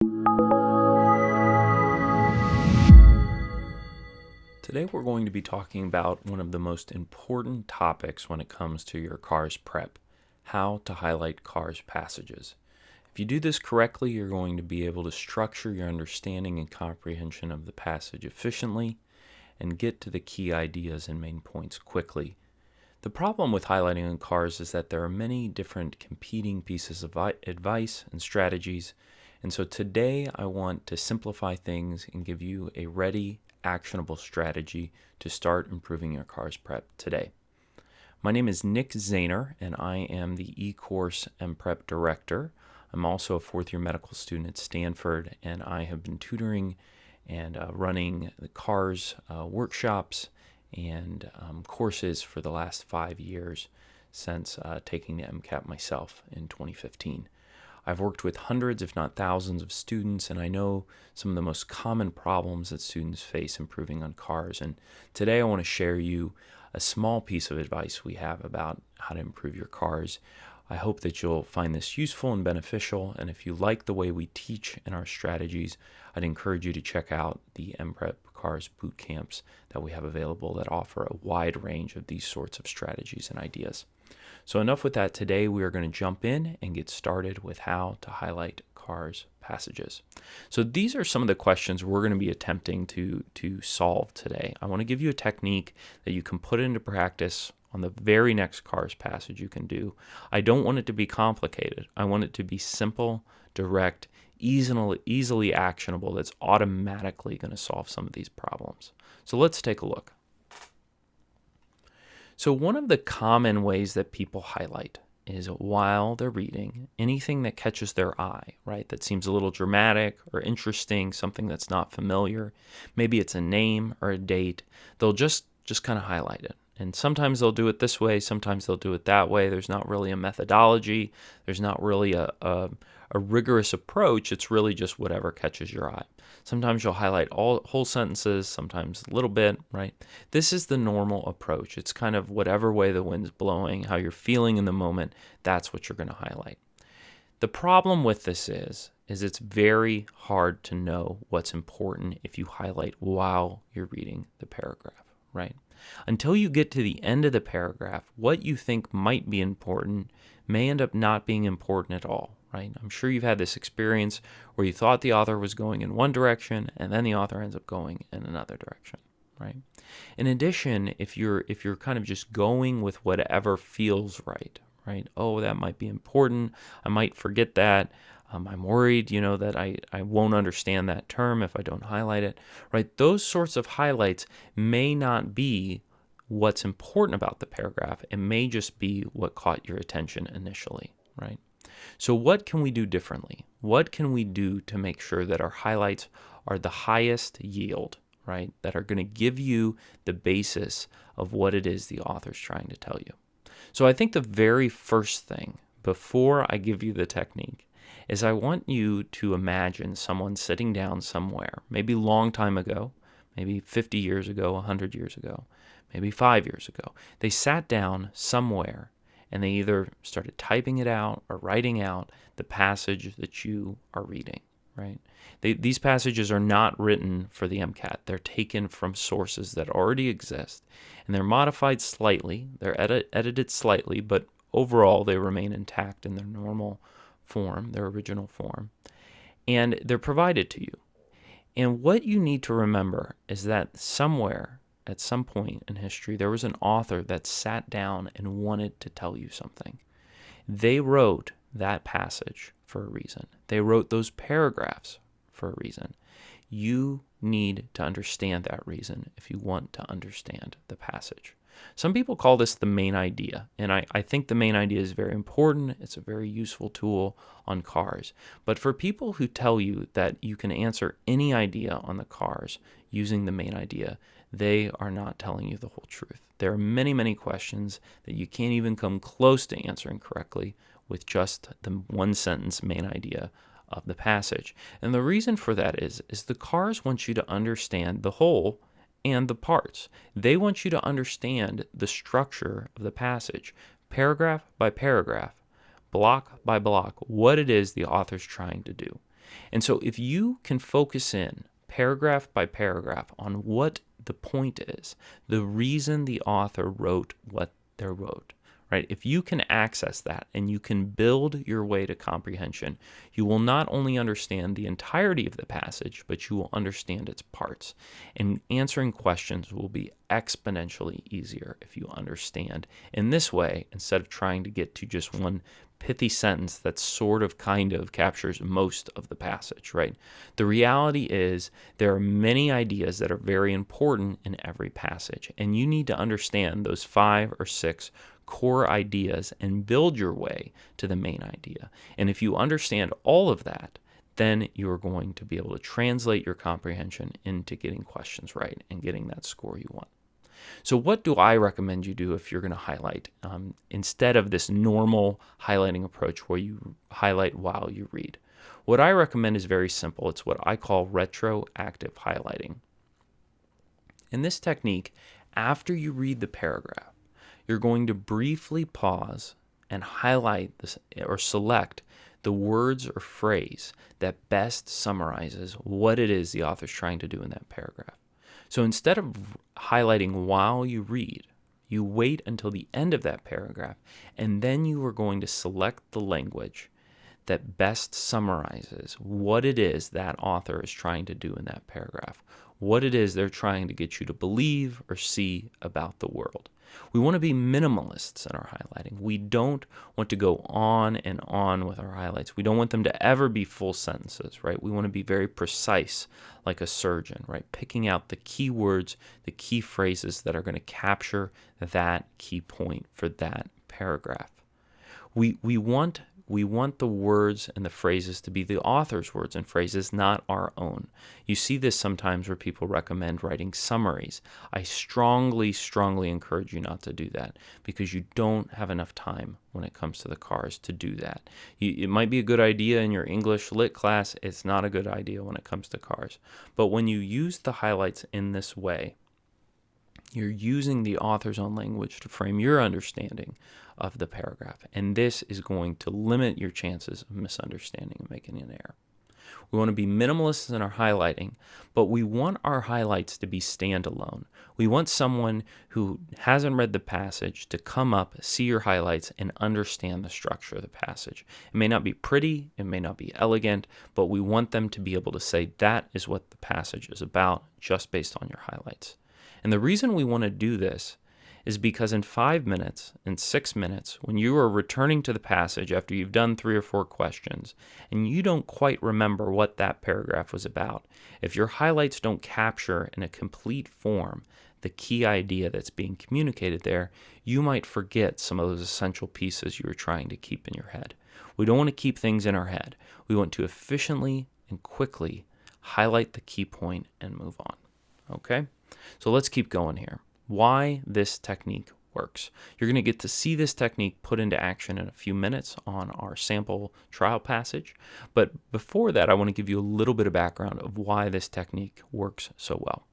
Today we're going to be talking about one of the most important topics when it comes to your CARS prep, how to highlight CARS passages. If you do this correctly, you're going to be able to structure your understanding and comprehension of the passage efficiently and get to the key ideas and main points quickly. The problem with highlighting on CARS is that there are many different competing pieces of advice and strategies, and so today I want to simplify things and give you a ready, actionable strategy to start improving your CARS prep today. My name is Nick Zahner, and I am the eCourse and Prep Director. I'm also a fourth-year medical student at Stanford, and I have been tutoring and running the CARS workshops and courses for the last 5 years since taking the MCAT myself in 2015. I've worked with hundreds, if not thousands, of students, and I know some of the most common problems that students face improving on CARS. And today I want to share you a small piece of advice we have about how to improve your CARS. I hope that you'll find this useful and beneficial, and if you like the way we teach and our strategies, I'd encourage you to check out the MPrep CARS Bootcamps that we have available that offer a wide range of these sorts of strategies and ideas. So enough with that. Today we are going to jump in and get started with how to highlight CARS passages. So these are some of the questions we're going to be attempting to solve today. I want to give you a technique that you can put into practice on the very next CARS passage you can do. I don't want it to be complicated. I want it to be simple, direct, easily actionable, that's automatically going to solve some of these problems. So let's take a look. So one of the common ways that people highlight is while they're reading anything that catches their eye, right? That seems a little dramatic or interesting, something that's not familiar. Maybe it's a name or a date. They'll just kind of highlight it. And sometimes they'll do it this way, sometimes they'll do it that way. There's not really a methodology. There's not really a rigorous approach. It's really just whatever catches your eye. Sometimes you'll highlight whole sentences, sometimes a little bit, right? This is the normal approach. It's kind of whatever way the wind's blowing, how you're feeling in the moment, that's what you're going to highlight. The problem with this is it's very hard to know what's important if you highlight while you're reading the paragraph, right? Until you get to the end of the paragraph, what you think might be important may end up not being important at all, right? I'm sure you've had this experience where you thought the author was going in one direction and then the author ends up going in another direction, right? In addition, if you're kind of just going with whatever feels right? Oh, that might be important. I might forget that. I'm worried, that I won't understand that term if I don't highlight it, right? Those sorts of highlights may not be what's important about the paragraph. It may just be what caught your attention initially, right? So what can we do differently? What can we do to make sure that our highlights are the highest yield, right? That are going to give you the basis of what it is the author's trying to tell you. So I think the very first thing before I give you the technique is I want you to imagine someone sitting down somewhere, maybe a long time ago, maybe 50 years ago, 100 years ago, maybe 5 years ago. They sat down somewhere and they either started typing it out or writing out the passage that you are reading, right? These passages are not written for the MCAT. They're taken from sources that already exist, and they're modified slightly. They're edited slightly, but overall they remain intact in their normal form, their original form, and they're provided to you. And what you need to remember is that somewhere, at some point in history, there was an author that sat down and wanted to tell you something. They wrote that passage for a reason. They wrote those paragraphs for a reason. You need to understand that reason if you want to understand the passage. Some people call this the main idea, and I think the main idea is very important. It's a very useful tool on CARS. But for people who tell you that you can answer any idea on the CARS using the main idea, they are not telling you the whole truth. There are many, many questions that you can't even come close to answering correctly with just the one sentence main idea of the passage. And the reason for that is the CARS wants you to understand the whole and the parts. They want you to understand the structure of the passage, paragraph by paragraph, block by block, what it is the author's trying to do. And so if you can focus in paragraph by paragraph on what the point is, the reason the author wrote what they wrote, right? If you can access that and you can build your way to comprehension, you will not only understand the entirety of the passage, but you will understand its parts. And answering questions will be exponentially easier if you understand in this way, instead of trying to get to just one pithy sentence that sort of kind of captures most of the passage, right? The reality is there are many ideas that are very important in every passage, and you need to understand those 5 or 6 core ideas and build your way to the main idea. And if you understand all of that, then you're going to be able to translate your comprehension into getting questions right and getting that score you want. So what do I recommend you do if you're going to highlight instead of this normal highlighting approach where you highlight while you read? What I recommend is very simple. It's what I call retroactive highlighting. In this technique, after you read the paragraph, you're going to briefly pause and highlight this or select the words or phrase that best summarizes what it is the author's trying to do in that paragraph. So instead of highlighting while you read, you wait until the end of that paragraph, and then you are going to select the language that best summarizes what it is that author is trying to do in that paragraph, what it is they're trying to get you to believe or see about the world. We want to be minimalists in our highlighting. We don't want to go on and on with our highlights. We don't want them to ever be full sentences, right? We want to be very precise, like a surgeon, right? Picking out the key words, the key phrases that are going to capture that key point for that paragraph. We want the words and the phrases to be the author's words and phrases, not our own. You see this sometimes where people recommend writing summaries. I strongly encourage you not to do that, because you don't have enough time when it comes to the CARS to do that. It might be a good idea in your English lit class. It's not a good idea when it comes to CARS. But when you use the highlights in this way, you're using the author's own language to frame your understanding of the paragraph, and this is going to limit your chances of misunderstanding and making an error. We want to be minimalists in our highlighting, but we want our highlights to be standalone. We want someone who hasn't read the passage to come up, see your highlights, and understand the structure of the passage. It may not be pretty, it may not be elegant, but we want them to be able to say that is what the passage is about just based on your highlights. And the reason we want to do this is because in 5 minutes, in 6 minutes, when you are returning to the passage after you've done 3 or 4 questions and you don't quite remember what that paragraph was about, if your highlights don't capture in a complete form the key idea that's being communicated there, you might forget some of those essential pieces you were trying to keep in your head. We don't want to keep things in our head. We want to efficiently and quickly highlight the key point and move on. Okay? So let's keep going here. Why this technique works. You're going to get to see this technique put into action in a few minutes on our sample trial passage. But before that, I want to give you a little bit of background of why this technique works so well.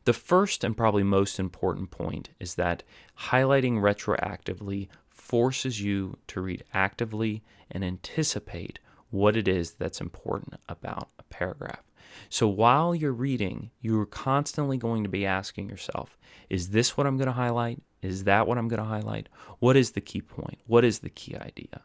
The first and probably most important point is that highlighting retroactively forces you to read actively and anticipate what it is that's important about a paragraph. So while you're reading, you're constantly going to be asking yourself, is this what I'm going to highlight? Is that what I'm going to highlight? What is the key point? What is the key idea?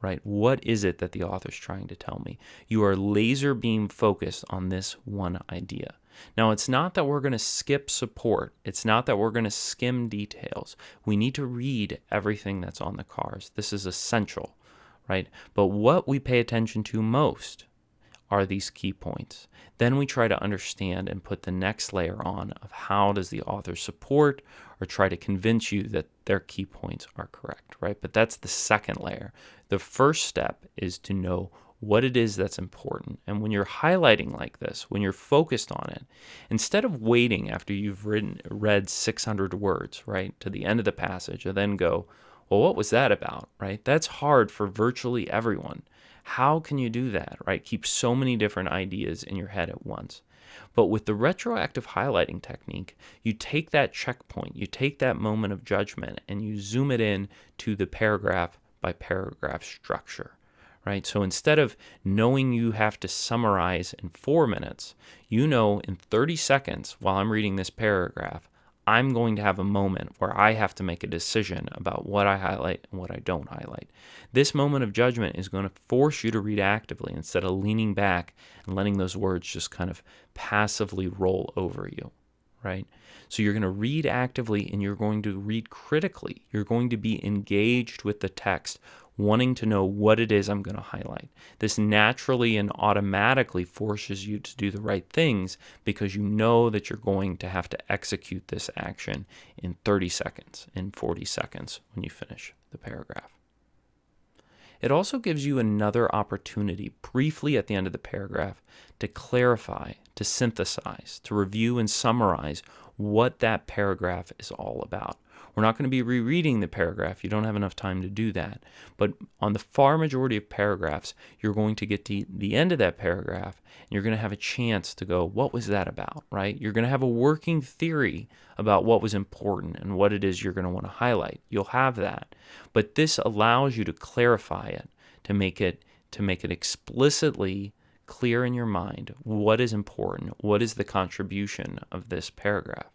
Right? What is it that the author's trying to tell me? You are laser beam focused on this one idea. Now, it's not that we're going to skip support. It's not that we're going to skim details. We need to read everything that's on the CARS. This is essential, right? But what we pay attention to most are these key points. Then we try to understand and put the next layer on of how does the author support or try to convince you that their key points are correct, right? But that's the second layer. The first step is to know what it is that's important. And when you're highlighting like this, when you're focused on it, instead of waiting after you've read 600 words, right, to the end of the passage, and then go, well, what was that about, right? That's hard for virtually everyone. How can you do that, right? Keep so many different ideas in your head at once. But with the retroactive highlighting technique, you take that checkpoint, you take that moment of judgment, and you zoom it in to the paragraph by paragraph structure, right? So instead of knowing you have to summarize in 4 minutes, you know in 30 seconds while I'm reading this paragraph, I'm going to have a moment where I have to make a decision about what I highlight and what I don't highlight. This moment of judgment is going to force you to read actively instead of leaning back and letting those words just kind of passively roll over you, right? So you're going to read actively and you're going to read critically. You're going to be engaged with the text, wanting to know what it is I'm going to highlight. This naturally and automatically forces you to do the right things because you know that you're going to have to execute this action in 30 seconds, in 40 seconds when you finish the paragraph. It also gives you another opportunity briefly at the end of the paragraph to clarify, to synthesize, to review and summarize what that paragraph is all about. We're not going to be rereading the paragraph. You don't have enough time to do that. But on the far majority of paragraphs, you're going to get to the end of that paragraph and you're going to have a chance to go, what was that about, right? You're going to have a working theory about what was important and what it is you're going to want to highlight. You'll have that. But this allows you to clarify it, to make it explicitly clear in your mind what is important, what is the contribution of this paragraph.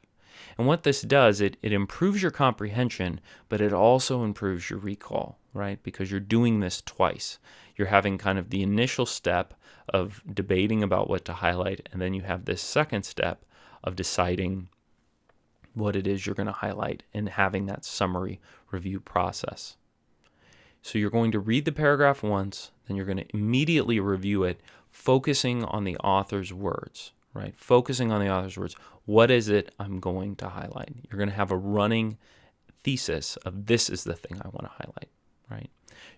And what this does, it improves your comprehension, but it also improves your recall, right? Because you're doing this twice. You're having kind of the initial step of debating about what to highlight, and then you have this second step of deciding what it is you're going to highlight and having that summary review process. So you're going to read the paragraph once, then you're going to immediately review it, focusing on the author's words, right? Focusing on the author's words. What is it I'm going to highlight? You're going to have a running thesis of this is the thing I want to highlight, right?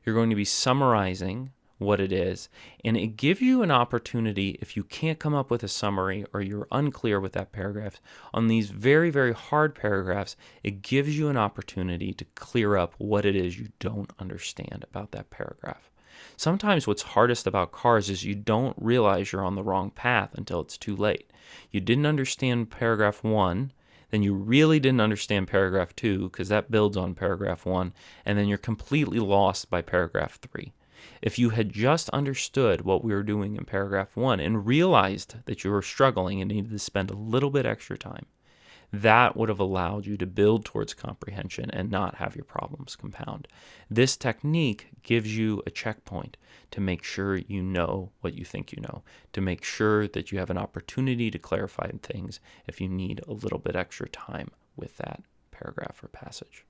You're going to be summarizing what it is, and it gives you an opportunity, if you can't come up with a summary or you're unclear with that paragraph, on these very, very hard paragraphs, it gives you an opportunity to clear up what it is you don't understand about that paragraph. Sometimes what's hardest about CARS is you don't realize you're on the wrong path until it's too late. You didn't understand paragraph 1, then you really didn't understand paragraph 2 because that builds on paragraph 1, and then you're completely lost by paragraph 3. If you had just understood what we were doing in paragraph 1 and realized that you were struggling and needed to spend a little bit extra time, that would have allowed you to build towards comprehension and not have your problems compound. This technique gives you a checkpoint to make sure you know what you think you know, to make sure that you have an opportunity to clarify things if you need a little bit extra time with that paragraph or passage.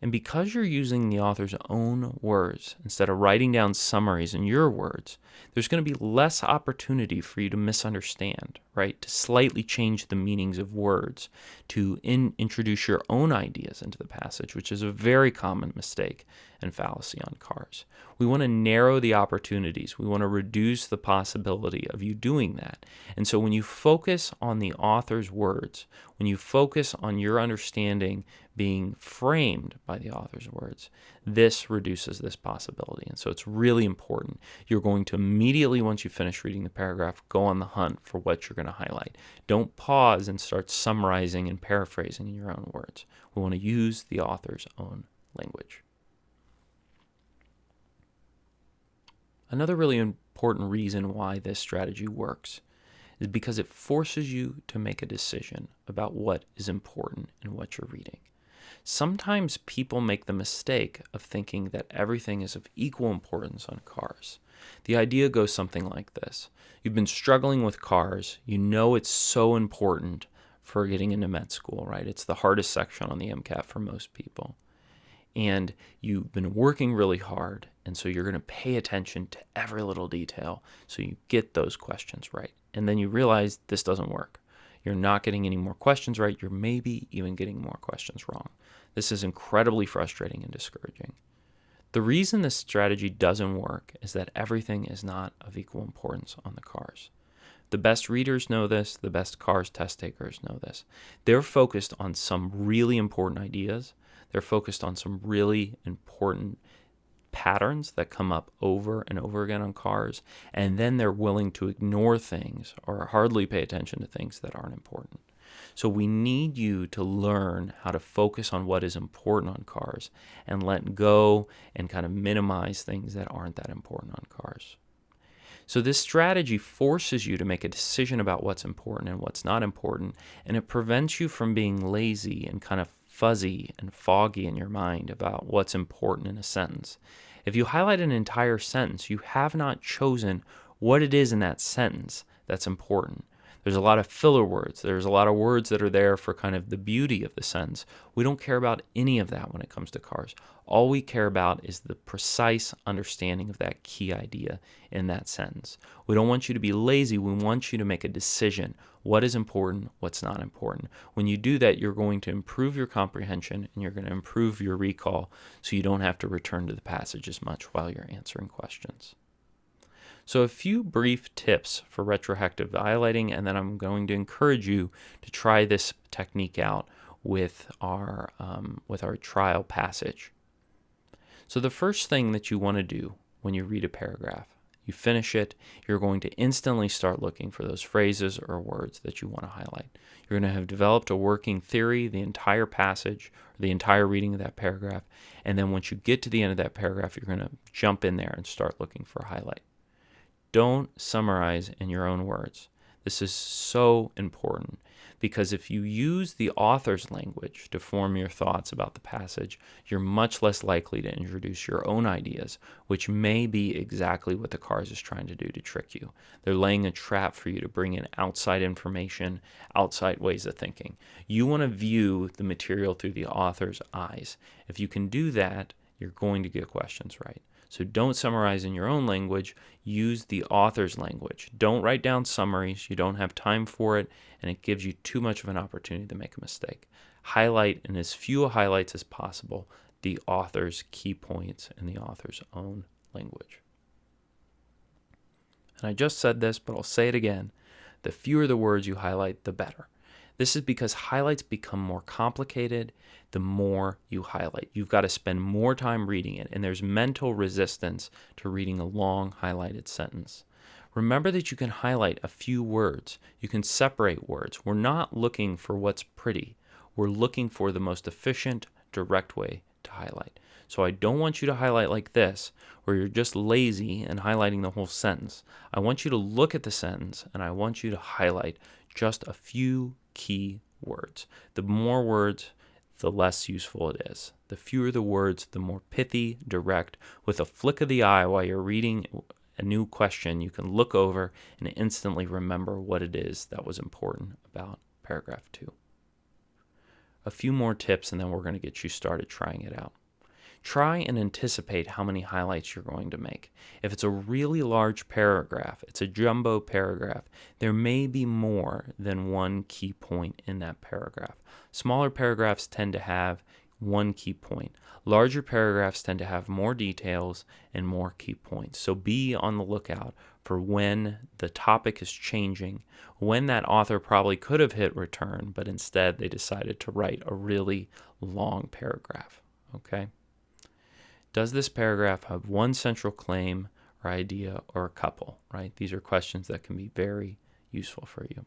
And because you're using the author's own words instead of writing down summaries in your words, there's going to be less opportunity for you to misunderstand, right? To slightly change the meanings of words, to introduce your own ideas into the passage, which is a very common mistake and fallacy on CARS. We want to narrow the opportunities. We want to reduce the possibility of you doing that. And so when you focus on the author's words, when you focus on your understanding being framed by the author's words, this reduces this possibility. And so it's really important. You're going to immediately, once you finish reading the paragraph, go on the hunt for what you're going to highlight. Don't pause and start summarizing and paraphrasing in your own words. We want to use the author's own language. Another really important reason why this strategy works is because it forces you to make a decision about what is important in what you're reading. Sometimes people make the mistake of thinking that everything is of equal importance on CARS. The idea goes something like this. You've been struggling with CARS. You know it's so important for getting into med school, right? It's the hardest section on the MCAT for most people. And you've been working really hard, and so you're going to pay attention to every little detail so you get those questions right. And then you realize this doesn't work. You're not getting any more questions right. You're maybe even getting more questions wrong. This is incredibly frustrating and discouraging. The reason this strategy doesn't work is that everything is not of equal importance on the CARS. The best readers know this. The best CARS test takers know this. They're focused on some really important ideas. They're focused on some really important patterns that come up over and over again on CARS, and then they're willing to ignore things or hardly pay attention to things that aren't important. So we need you to learn how to focus on what is important on CARS and let go and kind of minimize things that aren't that important on CARS. So this strategy forces you to make a decision about what's important and what's not important, and it prevents you from being lazy and kind of fuzzy and foggy in your mind about what's important in a sentence. If you highlight an entire sentence, you have not chosen what it is in that sentence that's important. There's a lot of filler words. There's a lot of words that are there for kind of the beauty of the sentence. We don't care about any of that when it comes to CARS. All we care about is the precise understanding of that key idea in that sentence. We don't want you to be lazy. We want you to make a decision. What is important? What's not important? When you do that, you're going to improve your comprehension and you're going to improve your recall so you don't have to return to the passage as much while you're answering questions. So a few brief tips for retroactive highlighting, and then I'm going to encourage you to try this technique out with our trial passage. So the first thing that you want to do when you read a paragraph, you finish it, you're going to instantly start looking for those phrases or words that you want to highlight. You're going to have developed a working theory, the entire passage, or the entire reading of that paragraph, and then once you get to the end of that paragraph, you're going to jump in there and start looking for a highlight. Don't summarize in your own words. This is so important because if you use the author's language to form your thoughts about the passage, you're much less likely to introduce your own ideas, which may be exactly what the CARS is trying to do to trick you. They're laying a trap for you to bring in outside information, outside ways of thinking. You want to view the material through the author's eyes. If you can do that, you're going to get questions right. So don't summarize in your own language, use the author's language. Don't write down summaries, you don't have time for it, and it gives you too much of an opportunity to make a mistake. Highlight in as few highlights as possible the author's key points in the author's own language. And I just said this, but I'll say it again. The fewer the words you highlight, the better. This is because highlights become more complicated the more you highlight. You've got to spend more time reading it, and there's mental resistance to reading a long highlighted sentence. Remember that you can highlight a few words. You can separate words. We're not looking for what's pretty. We're looking for the most efficient, direct way to highlight. So I don't want you to highlight like this, where you're just lazy and highlighting the whole sentence. I want you to look at the sentence, and I want you to highlight just a few key words. The more words, the less useful it is. The fewer the words, the more pithy, direct. With a flick of the eye while you're reading a new question, you can look over and instantly remember what it is that was important about paragraph 2. A few more tips and then we're going to get you started trying it out. Try and anticipate how many highlights you're going to make. If it's a really large paragraph, it's a jumbo paragraph, there may be more than one key point in that paragraph. Smaller paragraphs tend to have one key point. Larger paragraphs tend to have more details and more key points. So be on the lookout for when the topic is changing, when that author probably could have hit return, but instead they decided to write a really long paragraph. Okay? Does this paragraph have one central claim or idea or a couple, right? These are questions that can be very useful for you.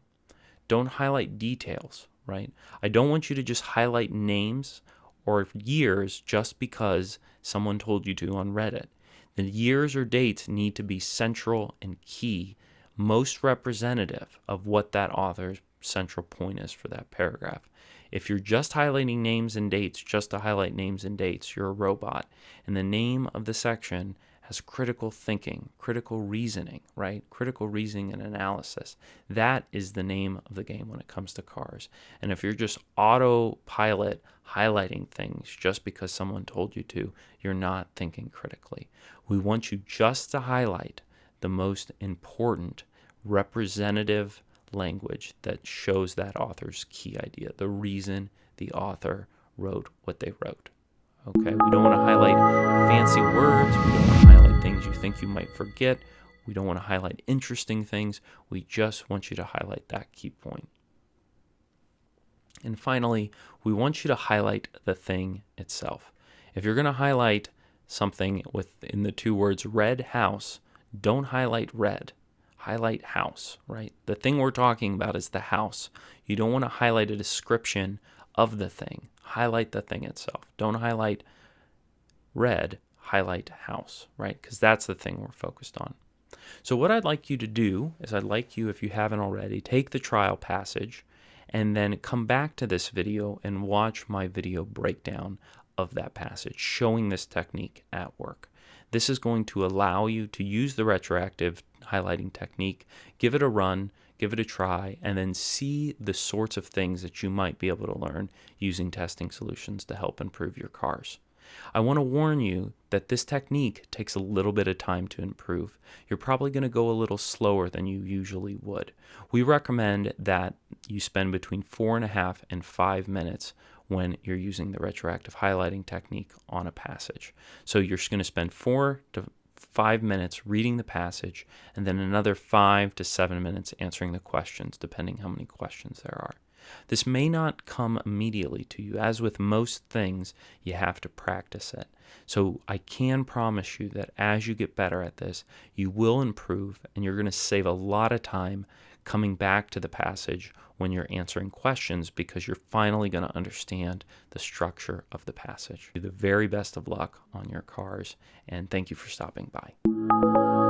Don't highlight details, right? I don't want you to just highlight names or years just because someone told you to on Reddit. The years or dates need to be central and key, most representative of what that author's central point is for that paragraph. If you're just highlighting names and dates just to highlight names and dates, you're a robot. And the name of the section has critical thinking, critical reasoning, right? Critical reasoning and analysis. That is the name of the game when it comes to CARS. And if you're just autopilot highlighting things just because someone told you to, you're not thinking critically. We want you just to highlight the most important representative language that shows that author's key idea, the reason the author wrote what they wrote. Okay, we don't want to highlight fancy words. We don't want to highlight things you think you might forget. We don't want to highlight interesting things. We just want you to highlight that key point. And finally, we want you to highlight the thing itself. If you're going to highlight something within the two words red house, don't highlight red. highlight house, right? The thing we're talking about is the house. You don't want to highlight a description of the thing. Highlight the thing itself. Don't highlight red, highlight house, right? Because that's the thing we're focused on. So what I'd like you to do is I'd like you, if you haven't already, take the trial passage and then come back to this video and watch my video breakdown of that passage showing this technique at work. This is going to allow you to use the retroactive highlighting technique, give it a run, give it a try, and then see the sorts of things that you might be able to learn using testing solutions to help improve your cars. I want to warn you that this technique takes a little bit of time to improve. You're probably going to go a little slower than you usually would. We recommend that you spend between 4.5 and 5 minutes when you're using the retroactive highlighting technique on a passage. So you're just going to spend 4 to 5 minutes reading the passage and then another 5 to 7 minutes answering the questions, depending how many questions there are. This may not come immediately to you. As with most things, you have to practice it. So I can promise you that as you get better at this, you will improve and you're going to save a lot of time coming back to the passage when you're answering questions because you're finally going to understand the structure of the passage. The very best of luck on your cars, and thank you for stopping by.